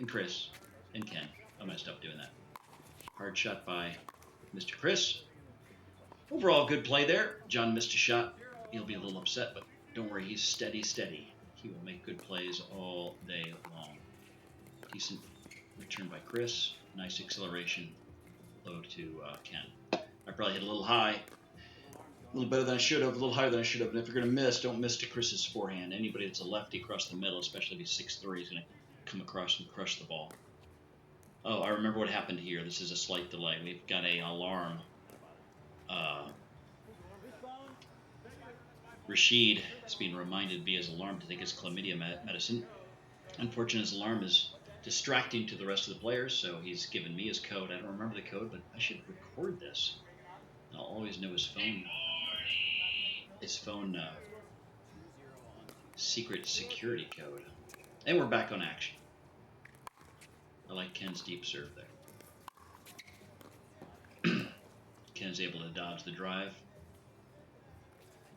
and Chris and Ken. I'm going to stop doing that. Hard shot by Mr. Chris. Overall, good play there. John missed a shot. He'll be a little upset, but don't worry, he's steady, steady. He will make good plays all day long. Decent return by Chris. Nice acceleration. Low to Ken. I probably hit a little high. A little better than I should have, a little higher than I should have. And if you're going to miss, don't miss to Chris's forehand. Anybody that's a lefty across the middle, especially if he's 6'3", is going to come across and crush the ball. Oh, I remember what happened here. This is a slight delay. We've got an alarm. Rashid is being reminded via his alarm to take his chlamydia medicine. Unfortunately, his alarm is distracting to the rest of the players, so he's given me his code. I don't remember the code, but I should record this. I'll always know his phone. His phone secret security code. And we're back on action. I like Ken's deep serve there. Ken's able to dodge the drive.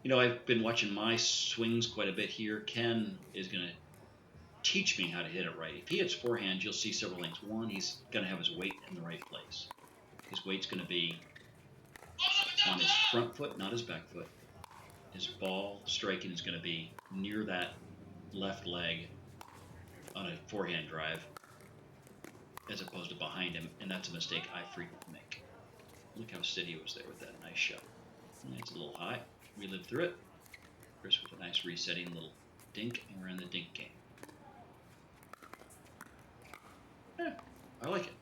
You know, I've been watching my swings quite a bit here. Ken is going to teach me how to hit it right. If he hits forehand, you'll see several things. One, he's going to have his weight in the right place. His weight's going to be on his front foot, not his back foot. His ball striking is going to be near that left leg on a forehand drive as opposed to behind him, and that's a mistake I frequently make. Look how steady he was there with that nice shot. It's a little high. We lived through it. Chris with a nice resetting little dink, and we're in the dink game. I like it.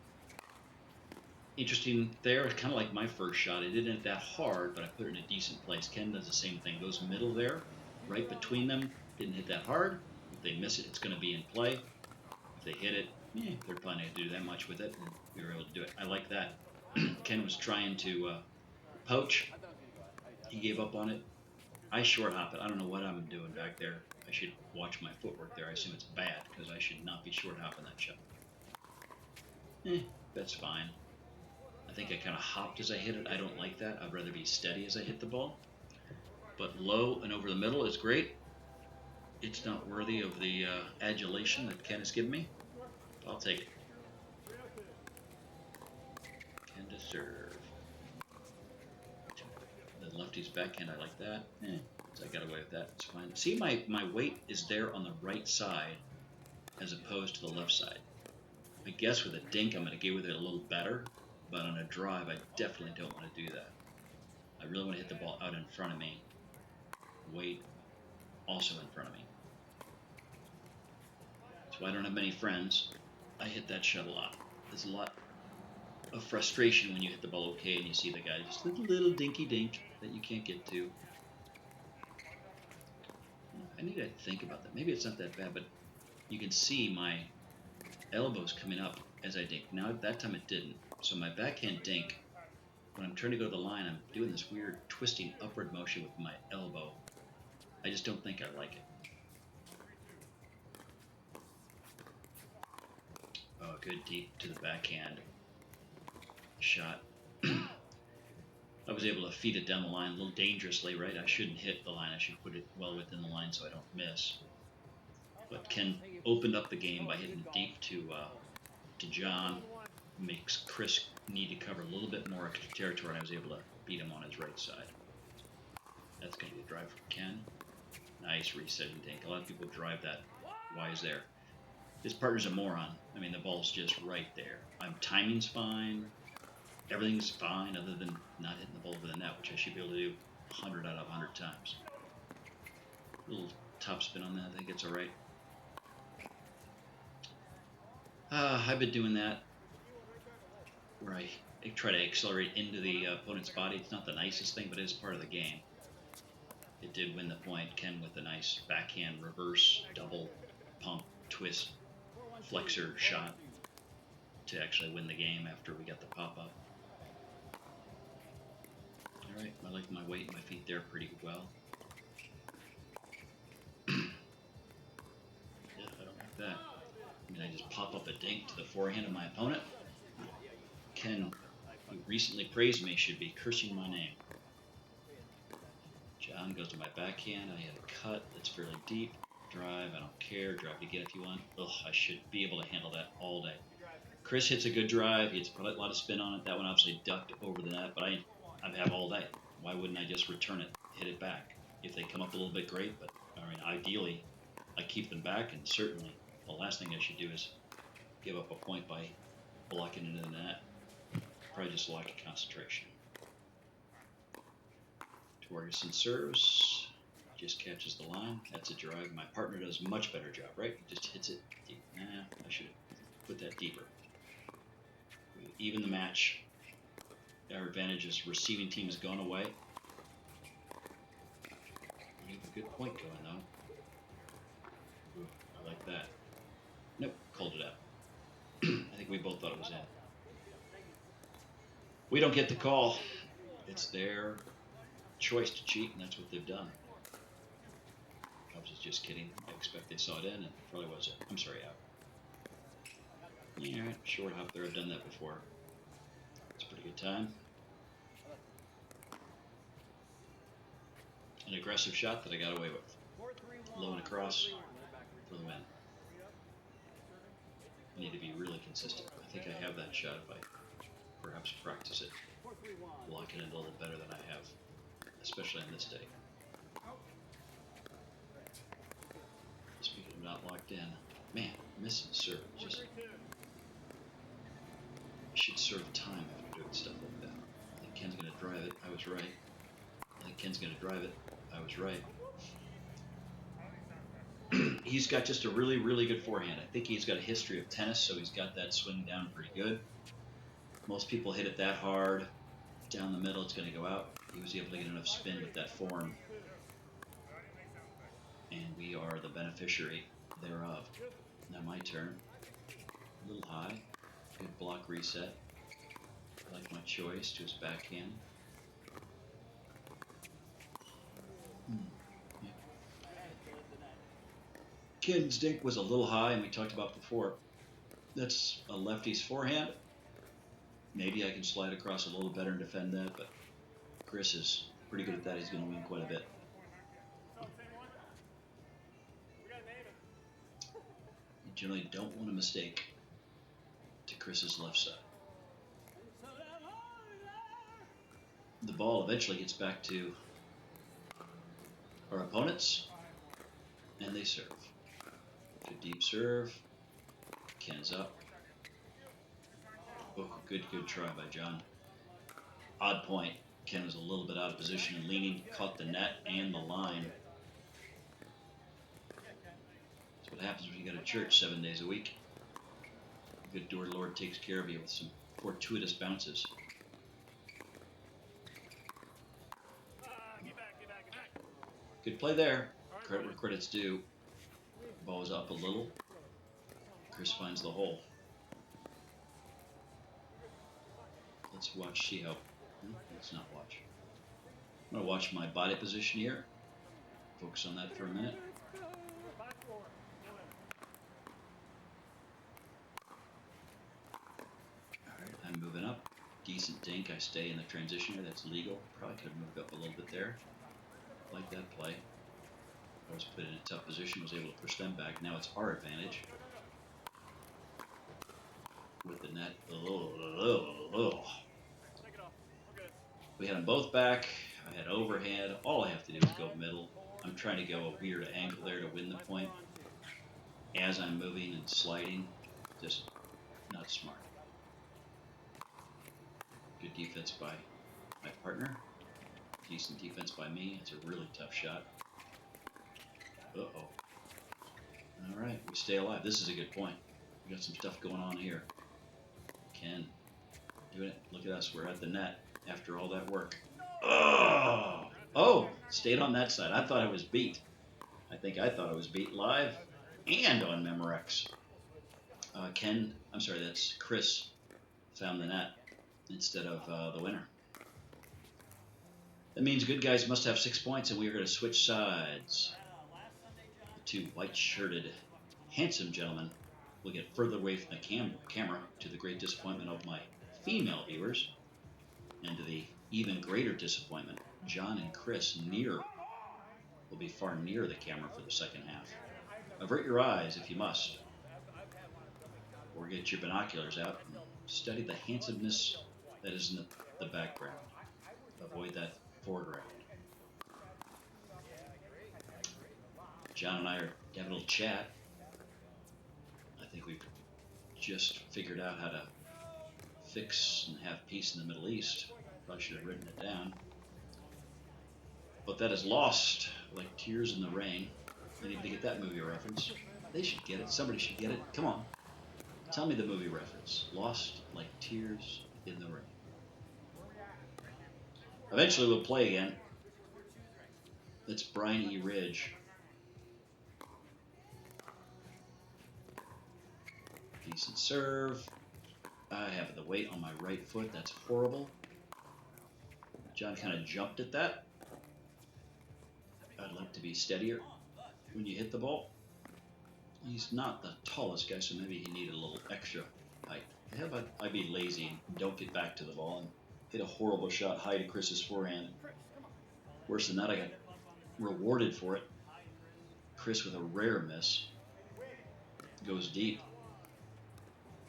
Interesting there. It's kind of like my first shot. I didn't hit that hard, but I put it in a decent place. Ken does the same thing. Goes middle there, right between them. Didn't hit that hard. If they miss it, it's going to be in play. If they hit it, they're probably not going to do that much with it, and we were able to do it. I like that. Ken was trying to poach. He gave up on it. I short hop it. I don't know what I'm doing back there. I should watch my footwork there. I assume it's bad because I should not be short hopping that shot. That's fine. I think I kind of hopped as I hit it. I don't like that. I'd rather be steady as I hit the ball. But low and over the middle is great. It's not worthy of the adulation that Ken has given me. I'll take it. Ken to serve. The lefty's backhand, I like that. So I got away with that. It's fine. See, my weight is there on the right side as opposed to the left side. I guess with a dink, I'm going to get with it a little better. But on a drive, I definitely don't want to do that. I really want to hit the ball out in front of me. Weight also in front of me. So I don't have many friends. I hit that shot a lot. There's a lot of frustration when you hit the ball okay and you see the guy just little dinky dink that you can't get to. I need to think about that. Maybe it's not that bad, but you can see my elbows coming up as I dink. Now, that time it didn't. So my backhand dink, when I'm trying to go to the line, I'm doing this weird twisting upward motion with my elbow. I just don't think I like it. Oh, good deep to the backhand shot. I was able to feed it down the line a little dangerously, right? I shouldn't hit the line. I should put it well within the line so I don't miss. But Ken opened up the game by hitting deep to John. Makes Chris need to cover a little bit more extra territory, and I was able to beat him on his right side. That's going to be a drive from Ken. Nice resetting dink. A lot of people drive that. Why is there? His partner's a moron. I mean, the ball's just right there. Timing's fine. Everything's fine other than not hitting the ball over the net, which I should be able to do 100 out of 100 times. A little top spin on that. I think it's all right. I've been doing that where I try to accelerate into the opponent's body. It's not the nicest thing, but it is part of the game. It did win the point. Ken with a nice backhand reverse double pump twist flexor shot to actually win the game after we got the pop-up. All right, I like my weight and my feet there pretty well. Yeah, I don't like that. I mean, I just pop up a dink to the forehand of my opponent. Ken, who recently praised me, should be cursing my name. John goes to my backhand. I hit a cut that's fairly deep. Drive, I don't care. Drive again if you want. Ugh, I should be able to handle that all day. Chris hits a good drive. He hits a lot of spin on it. That one obviously ducked over the net, but I have all day. Why wouldn't I just return it, hit it back? If they come up a little bit, great, but I mean, ideally, I keep them back, and certainly the last thing I should do is give up a point by blocking into the net. Probably just lack of concentration. Torgerson serves, just catches the line. That's a drive. My partner does a much better job, right? He just hits it deep. Nah, I should put that deeper. Even the match. Our advantage is receiving team has gone away. We have a good point going, though. Ooh, I like that. Nope, called it out. I think we both thought it was in. We don't get the call. It's their choice to cheat, and that's what they've done. I was just kidding. I expect they saw it in, and it probably was it. I'm sorry, out. Yeah, right. Short hop there. I've done that before. It's a pretty good time. An aggressive shot that I got away with. Low and across for the win. I need to be really consistent. I think I have that shot if I perhaps practice it. Lock it in a little better than I have, especially on this day. Speaking of not locked in, man, missing serve. Just I should serve time after doing stuff like that. I think Ken's going to drive it. I was right. I think Ken's going to drive it. I was right. He's got just a really, really good forehand. I think he's got a history of tennis, so he's got that swing down pretty good. Most people hit it that hard. Down the middle, it's going to go out. He was able to get enough spin with that form. And we are the beneficiary thereof. Now my turn. A little high. Good block reset. I like my choice to his backhand. Yeah. Ken's dink was a little high, and we talked about before. That's a lefty's forehand. Maybe I can slide across a little better and defend that, but Chris is pretty good at that. He's going to win quite a bit. You generally don't want a mistake to Chris's left side. The ball eventually gets back to our opponents, and they serve. Good deep serve. Ken's up. Oh, good try by John. Odd point. Ken was a little bit out of position and leaning, caught the net and the line. That's what happens when you go to church 7 days a week. The good Lord takes care of you with some fortuitous bounces. Good play there. Credit where credit's due. Ball is up a little. Chris finds the hole. Let's watch, see how. Let's not watch. I'm going to watch my body position here. Focus on that for a minute. Alright, I'm moving up. Decent dink. I stay in the transition here. That's legal. Probably could have moved up a little bit there. Like that play. I was put in a tough position, was able to push them back. Now it's our advantage. With the net. We had them both back. I had overhand. All I have to do is go middle. I'm trying to go a weird angle there to win the point. As I'm moving and sliding, just not smart. Good defense by my partner. Decent defense by me. It's a really tough shot. Uh-oh. All right, we stay alive. This is a good point. We got some stuff going on here. Ken doing it. Look at us. We're at the net after all that work. Oh, stayed on that side. I thought I was beat. I thought I was beat live and on Memorex. That's Chris found the net instead of the winner. That means good guys must have 6 points, and we are going to switch sides. The two white-shirted, handsome gentlemen will get further away from the camera to the great disappointment of my female viewers, and to the even greater disappointment, John and Chris will be far near the camera for the second half. Avert your eyes if you must, or get your binoculars out and study the handsomeness that is in the background. Avoid that foreground. John and I are having a little chat. I think we've just figured out how to fix and have peace in the Middle East. Probably should have written it down. But that is lost like tears in the rain. Anybody get that movie reference? They should get it. Somebody should get it. Come on. Tell me the movie reference. Lost like tears in the rain. Eventually we'll play again. It's Brian E. Ridge. Decent serve. I have the weight on my right foot. That's horrible. John kind of jumped at that. I'd like to be steadier when you hit the ball. He's not the tallest guy, so maybe he needed a little extra height. How about I be lazy and don't get back to the ball and hit a horrible shot high to Chris's forehand? Worse than that, I got rewarded for it. Chris with a rare miss. Goes deep.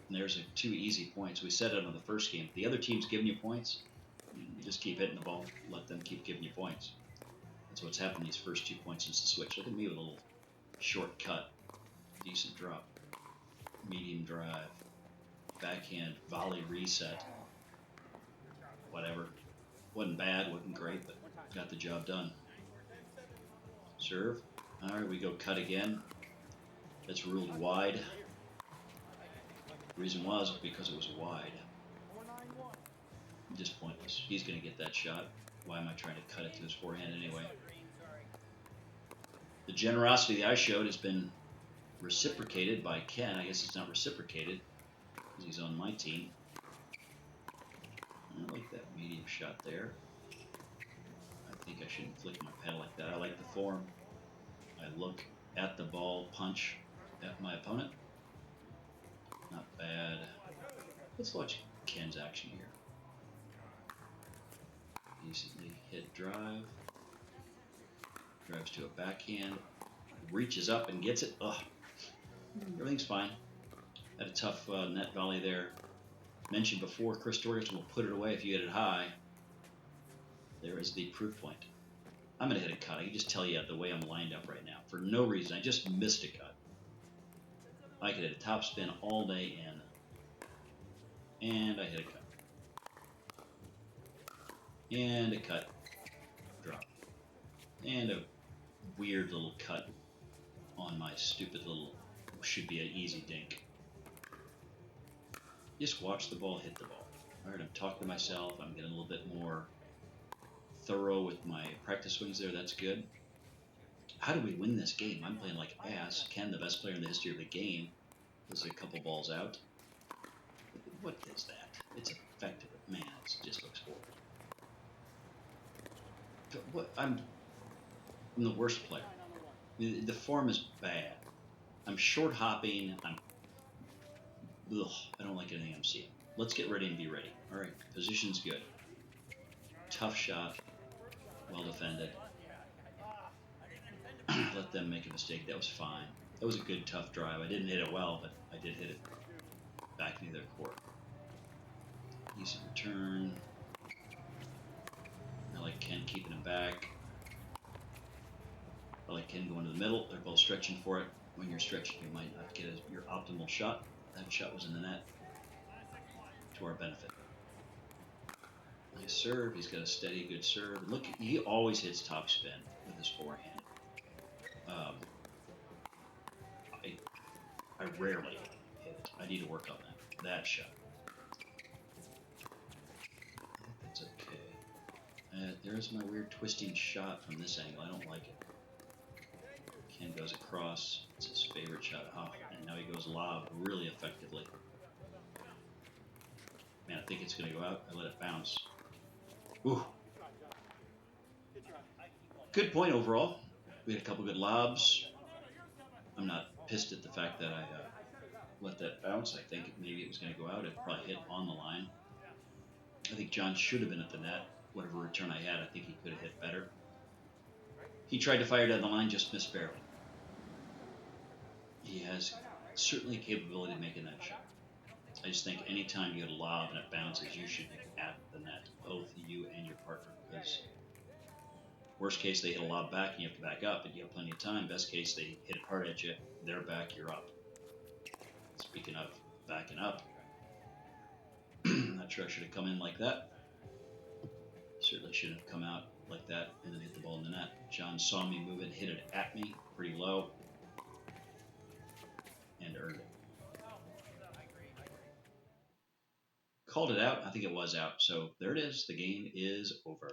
And there's 2 easy points. We set it on the first game. The other team's giving you points. You just keep hitting the ball. Let them keep giving you points. That's what's happened these first 2 points since the switch. Look at me with a little short cut. Decent drop. Medium drive. Backhand volley reset. Whatever. Wasn't bad, wasn't great, but got the job done. Serve. Alright, we go cut again. That's ruled wide. The reason was because it was wide. Just pointless. He's going to get that shot. Why am I trying to cut it to his forehand anyway? The generosity that I showed has been reciprocated by Ken. I guess it's not reciprocated because he's on my team. I like that medium shot there. I think I shouldn't flick my pedal like that. I like the form. I look at the ball, punch at my opponent. Not bad. Let's watch Ken's action here. Decently hit drive. Drives to a backhand. Reaches up and gets it. Ugh. Everything's fine. Had a tough net volley there. Mentioned before, Chris Torgerson will put it away if you hit it high. There is the proof point. I'm going to hit a cut. I can just tell you the way I'm lined up right now. For no reason. I just missed a cut. I could hit a top spin all day and I hit a cut. And a cut. Drop. And a weird little cut on my stupid little, should be an easy dink. Just watch the ball hit the ball. Alright, I'm talking to myself. I'm getting a little bit more thorough with my practice swings there. That's good. How do we win this game? I'm playing like ass. Ken, the best player in the history of the game, was a couple balls out. What is that? It's effective. Man, it just looks horrible. What? I'm the worst player. The form is bad. I'm short hopping. I don't like anything I'm seeing. Let's get ready and be ready. All right, position's good. Tough shot. Well defended. Let them make a mistake. That was fine. That was a good, tough drive. I didn't hit it well, but I did hit it back into their court. Decent return. I like Ken keeping him back. I like Ken going to the middle. They're both stretching for it. When you're stretching, you might not get your optimal shot. That shot was in the net to our benefit. Nice serve. He's got a steady, good serve. Look, he always hits top spin with his forehand. I rarely hit it. I need to work on that shot. I think that's okay. There's my weird twisting shot from this angle. I don't like it. Ken goes across. It's his favorite shot. Oh, and now he goes lob really effectively. Man, I think it's going to go out. I let it bounce. Ooh. Good point overall. We had a couple good lobs. I'm not pissed at the fact that I let that bounce. I think maybe it was going to go out. It probably hit on the line. I think John should have been at the net. Whatever return I had, I think he could have hit better. He tried to fire down the line, just missed barely. he has certainly capability of making that shot. I just think anytime you hit a lob and it bounces, you should hit at the net, both you and your partner. Because worst case, they hit a lob back and you have to back up, but you have plenty of time. Best case, they hit it hard at you, they're back, you're up. Speaking of backing up, that truck should have come in like that. Certainly shouldn't have come out like that and then hit the ball in the net. John saw me move it, hit it at me pretty low, and earned it. Called it out. I think it was out. So there it is. The game is over.